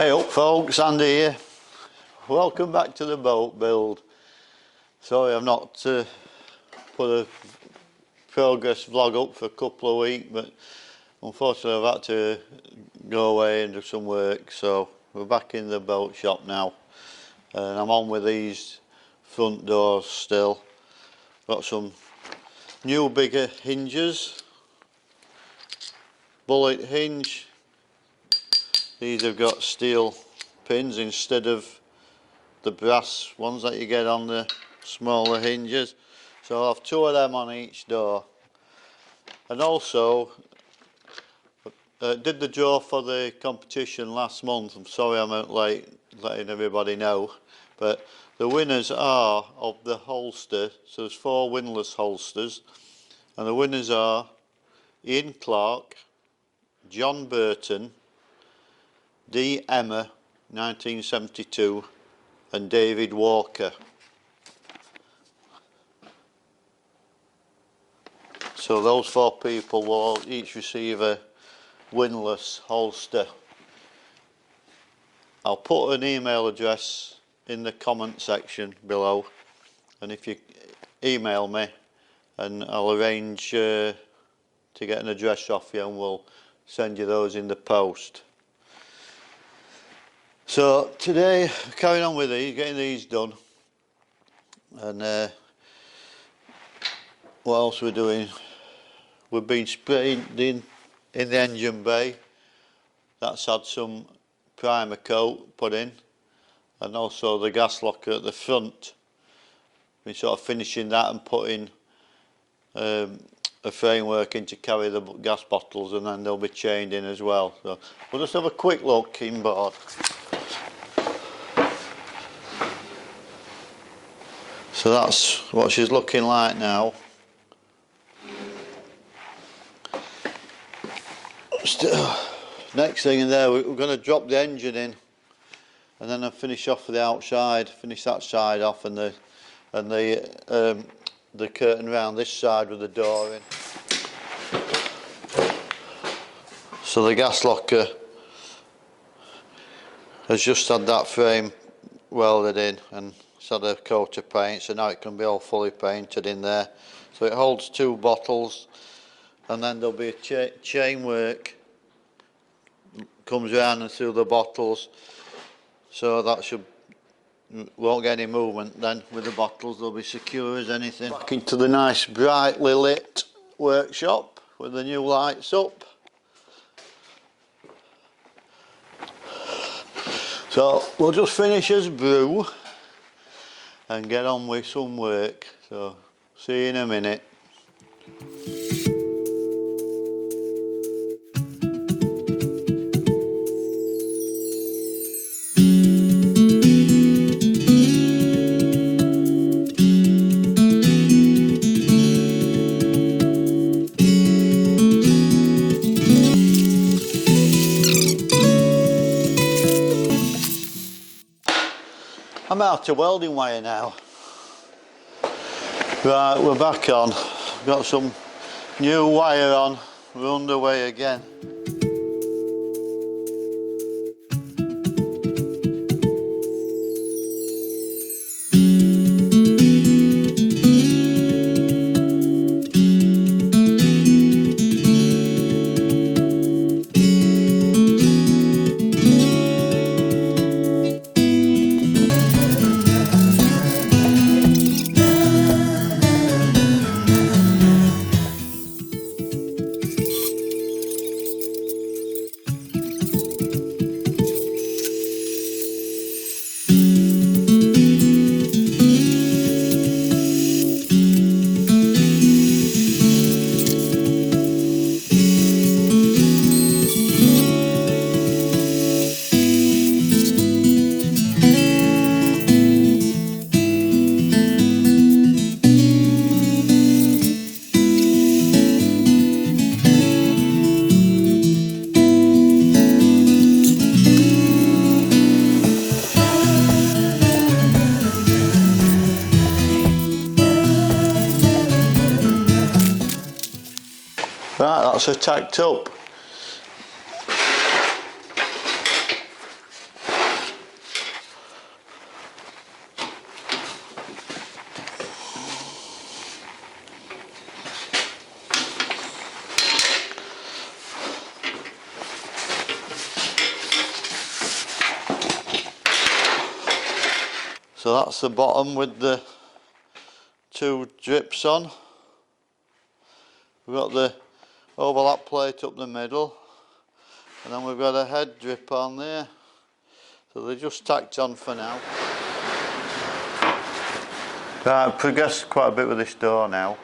Hey up folks, Andy here. Welcome back to the boat build. Sorry I've not put a progress vlog up for a couple of weeks, but unfortunately I've had to go away and do some work, so we're back in the boat shop now and I'm on with these front doors still. Got some new bigger hinges, bullet hinge. These have got steel pins instead of the brass ones that you get on the smaller hinges. So I'll have two of them on each door. And also, did the draw for the competition last month. I'm sorry I'm out late letting everybody know. But the winners are of the holster. So there's 4 windlass holsters. And the winners are Ian Clark, John Burton, D. Emma 1972 and David Walker. So those 4 people will each receive a windlass holster. I'll put an email address in the comment section below, and if you email me and I'll arrange to get an address off you and we'll send you those in the post. So today, carrying on with these, getting these done, and what else we're doing? We've been spraying in the engine bay. That's had some primer coat put in, and also the gas locker at the front. Been sort of finishing that and putting a framework in to carry the gas bottles, and then they'll be chained in as well. So we'll just have a quick look inboard. So that's what she's looking like now. Next thing in there, we're going to drop the engine in, and then I'll finish off the outside. Finish that side off, and the curtain round this side with the door in. So the gas locker has just had that frame welded in, and it's had a coat of paint, so now it can be all fully painted in there. So it holds 2 bottles, and then there'll be a chain work comes around and through the bottles, so that won't get any movement. Then with the bottles they'll be secure as anything. Back into the nice brightly lit workshop with the new lights up. So we'll just finish as brew and get on with some work. So see you in a minute. I'm out of welding wire now. Right, we're back on. Got some new wire on. We're underway again. Right, that's her tacked up. So that's the bottom with the 2 drips on. We've got the overlap plate up the middle, and then we've got a head drip on there. So they're just tacked on for now. Right, I've progressed quite a bit with this door now.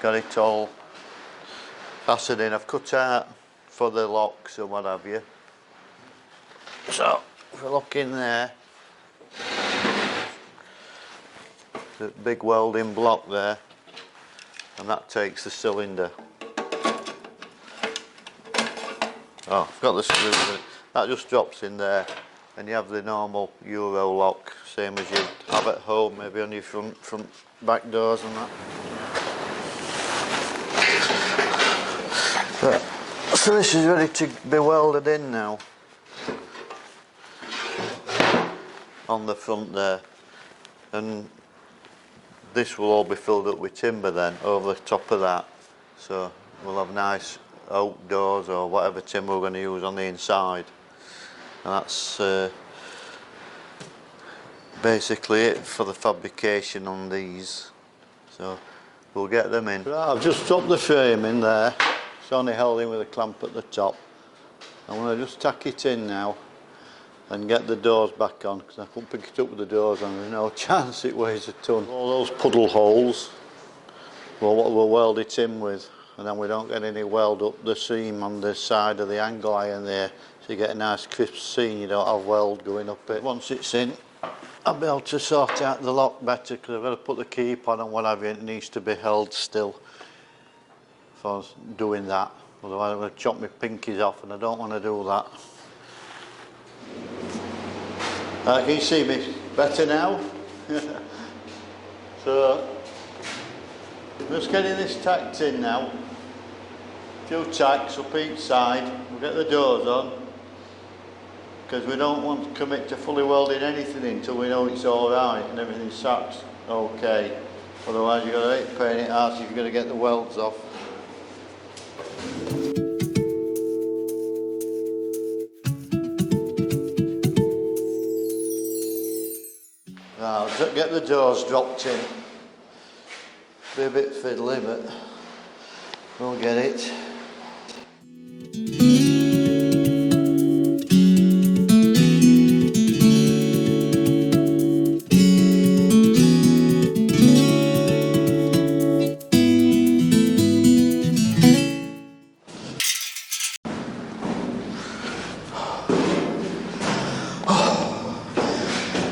Got it all fastened in. I've cut out for the locks and what have you. So if we look in there, the big welding block there, and that takes the cylinder. Oh, I've got the screw. That just drops in there, and you have the normal Euro lock, same as you have at home, maybe on your front back doors and that. So this is ready to be welded in now on the front there, and this will all be filled up with timber then over the top of that, so we'll have nice oak doors or whatever timber we're going to use on the inside, and that's basically it for the fabrication on these. So we'll get them in. Right, I've just dropped the frame in there. It's only held in with a clamp at the top. I'm going to just tack it in now and get the doors back on, because I couldn't pick it up with the doors on. There's no chance it weighs a ton. All those puddle holes, well, what we'll weld it in with, and then we don't get any weld up the seam on the side of the angle iron there, so you get a nice crisp seam, you don't have weld going up it. Once it's in, I'll be able to sort out the lock better, because I've got to put the keep on and what have you. It needs to be held still for doing that, otherwise I'm going to chop my pinkies off, and I don't want to do that. Can you see me better now? So just getting this tacked in now. A few tacks up each side. We'll get the doors on, because we don't want to commit to fully welding anything in until we know it's alright and everything sacks okay. Otherwise you've got to hate paying it out if you're going to get the welds off. Now, I'll get the doors dropped in. Be a bit fiddly, but we'll get it.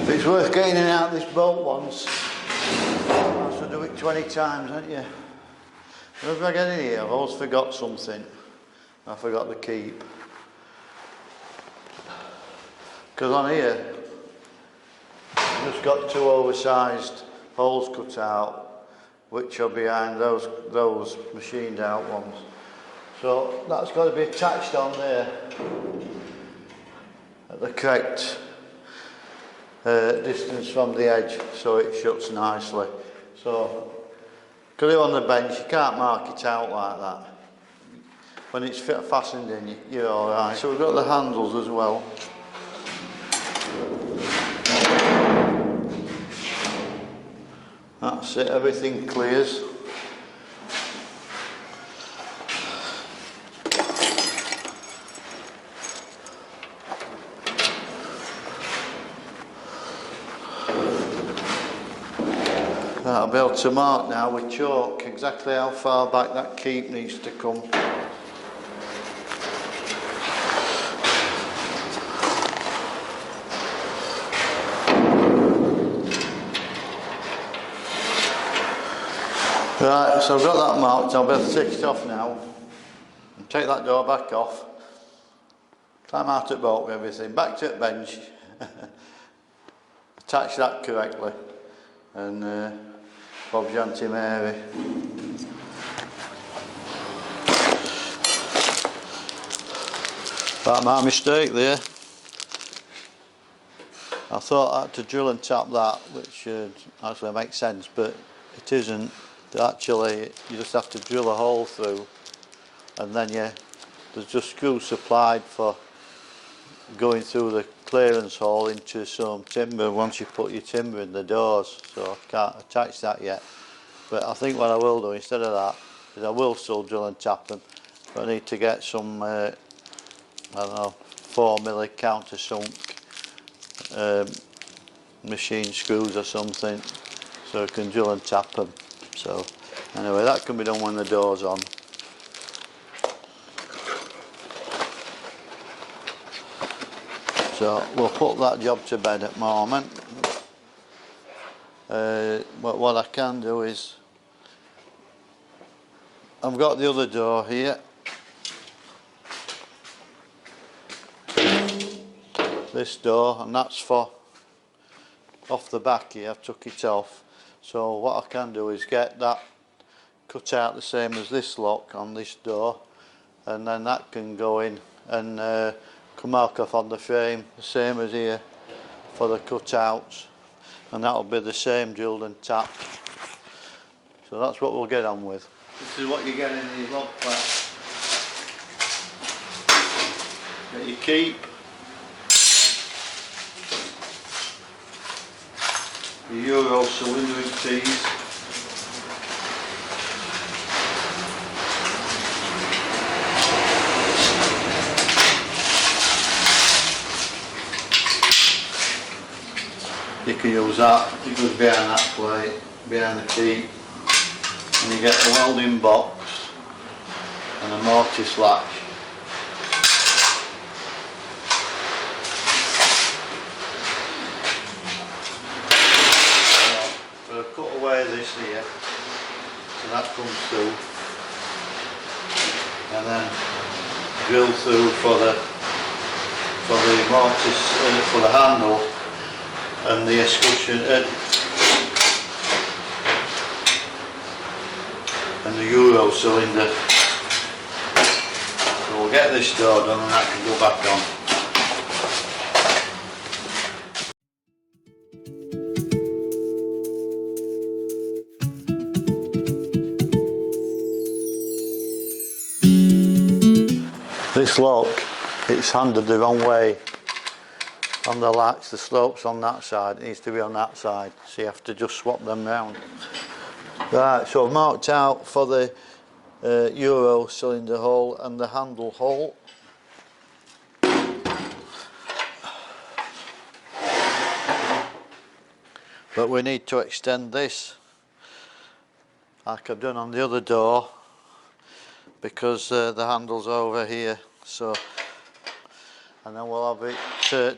It's worth getting in and out this boat once. I have to do it 20 times, haven't you? Whenever I get in here, I've always forgot something. I forgot the keep. Because on here, I've just got 2 oversized holes cut out, which are behind those machined out ones. So that's got to be attached on there at the correct distance from the edge, so it shuts nicely. So, because you're on the bench, you can't mark it out like that. When it's fastened in, you're alright. So we've got the handles as well. That's it, everything clears. I'll be able to mark now with chalk exactly how far back that keep needs to come. Right, so I've got that marked. I'll be able to take it off now and take that door back off. Climb out at boat with everything, back to the bench, attach that correctly, and Bob's your Auntie Mary. That's my mistake there. I thought I had to drill and tap that, which actually makes sense, but it isn't. Actually, you just have to drill a hole through, and then there's just screws supplied for going through the clearance hole into some timber once you put your timber in the doors, so I can't attach that yet. But I think what I will do instead of that is I will still drill and tap them, but I need to get some I don't know, 4mm countersunk machine screws or something, so I can drill and tap them. So anyway, that can be done when the door's on. So we'll put that job to bed at the moment. But what I can do is, I've got the other door here, this door, and that's for off the back here. I've took it off, so what I can do is get that cut out the same as this lock on this door, and then that can go in and come mark off on the frame the same as here for the cutouts, and that'll be the same drilled and tapped. So that's what we'll get on with. This is what you get in these lock flats. Get your keep, your Euro cylindering piece, you can use that, it goes behind that plate, behind the keep, and you get a welding box and a mortise latch. So I've cut away this here, so that comes through, and then drill through for the mortise, for the handle and the escutcheon and the Euro cylinder. So we'll get this door done and that can go back on. This lock, it's handed the wrong way on the latch. The slope's on that side, it needs to be on that side, so you have to just swap them round. Right, so I've marked out for the Euro cylinder hole and the handle hole. But we need to extend this like I've done on the other door, because the handle's over here, so, and then we'll have it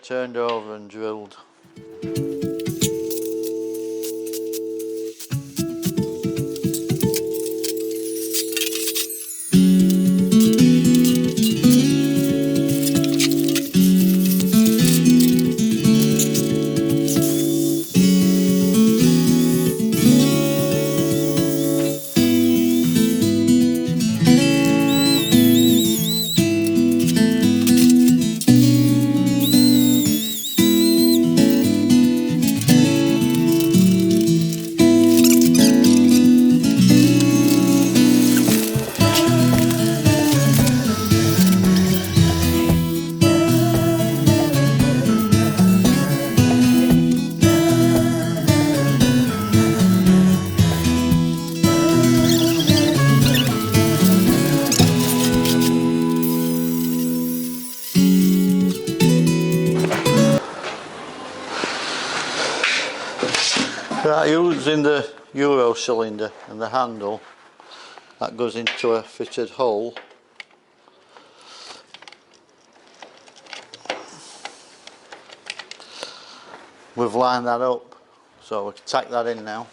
turned over and drilled. Right, using the Euro cylinder and the handle, that goes into a fitted hole. We've lined that up, so we can tack that in now.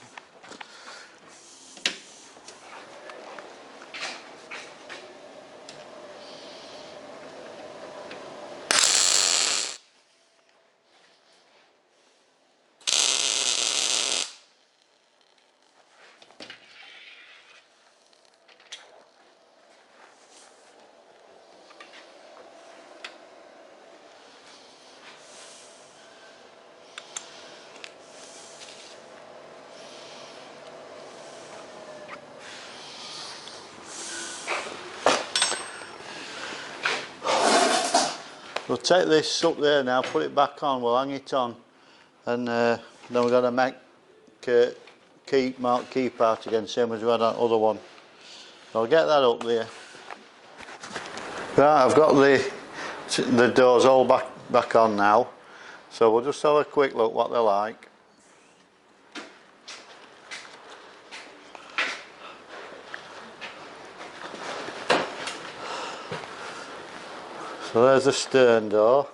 We'll take this up there now, put it back on, we'll hang it on, and then we're going to make mark key part again, same as we had on the other one. So I'll get that up there. Right, I've got the doors all back on now, so we'll just have a quick look what they're like. So there's the stern door,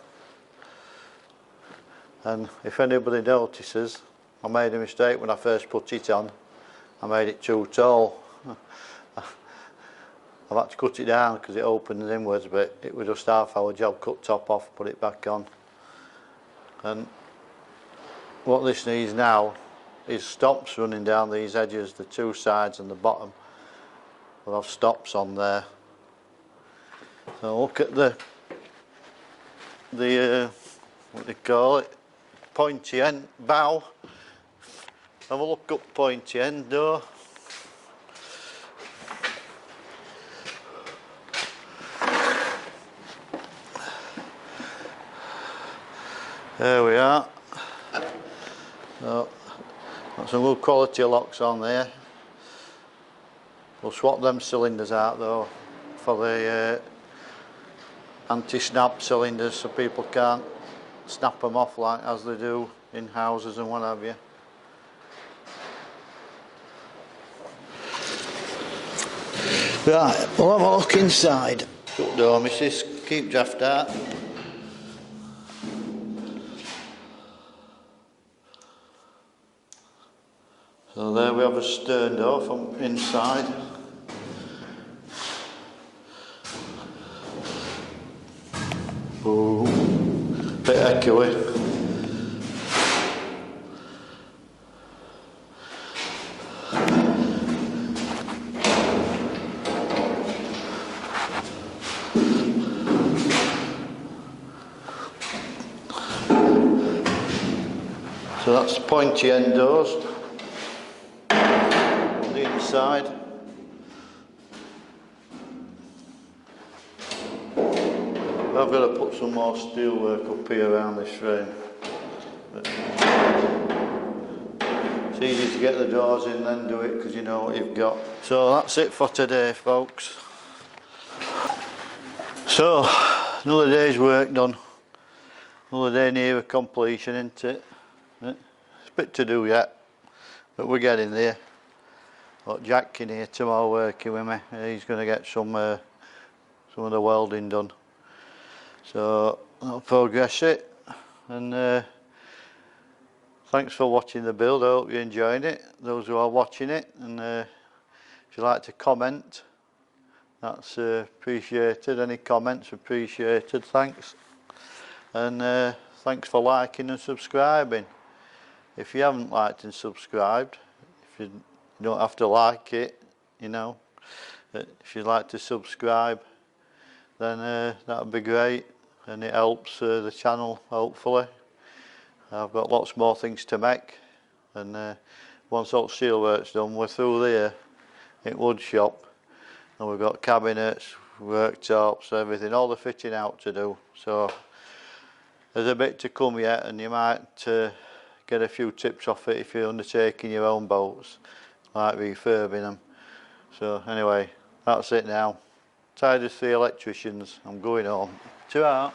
and if anybody notices, I made a mistake when I first put it on. I made it too tall. I've had to cut it down because it opens inwards, but it was just half our job. Cut top off, put it back on. And what this needs now is stops running down these edges, the two sides and the bottom. We'll have stops on there. So look at the what they call it, pointy end bow. Have a look up pointy end door. There we are. So, got some good quality locks on there. We'll swap them cylinders out though for the anti-snap cylinders, so people can't snap them off like as they do in houses and what have you. Right, we'll have a look inside. Shut door, missus, keep draft out. So there we have a stern door from inside. Boom. Bit echoey. So that's pointy end doors on the inside. I've got to put some more steel work up here around this frame. But it's easy to get the doors in, then do it because you know what you've got. So that's it for today, folks. So another day's work done. Another day near completion, isn't it? It's a bit to do yet, but we're getting there. Got Jack in here tomorrow working with me. He's going to get some of the welding done. So I'll progress it, and thanks for watching the build. I hope you're enjoying it, those who are watching it, and if you'd like to comment, that's appreciated. Any comments appreciated, thanks. And thanks for liking and subscribing. If you haven't liked and subscribed, if you don't have to like it, you know, but if you'd like to subscribe, then that would be great, and it helps the channel, hopefully. I've got lots more things to make, and once all seal work's done, we're through there in wood shop, and we've got cabinets, worktops, everything, all the fitting out to do. So there's a bit to come yet, and you might get a few tips off it if you're undertaking your own boats, like refurbing them. So anyway, that's it now. Tired as 3 electricians, I'm going home. Ta-ra.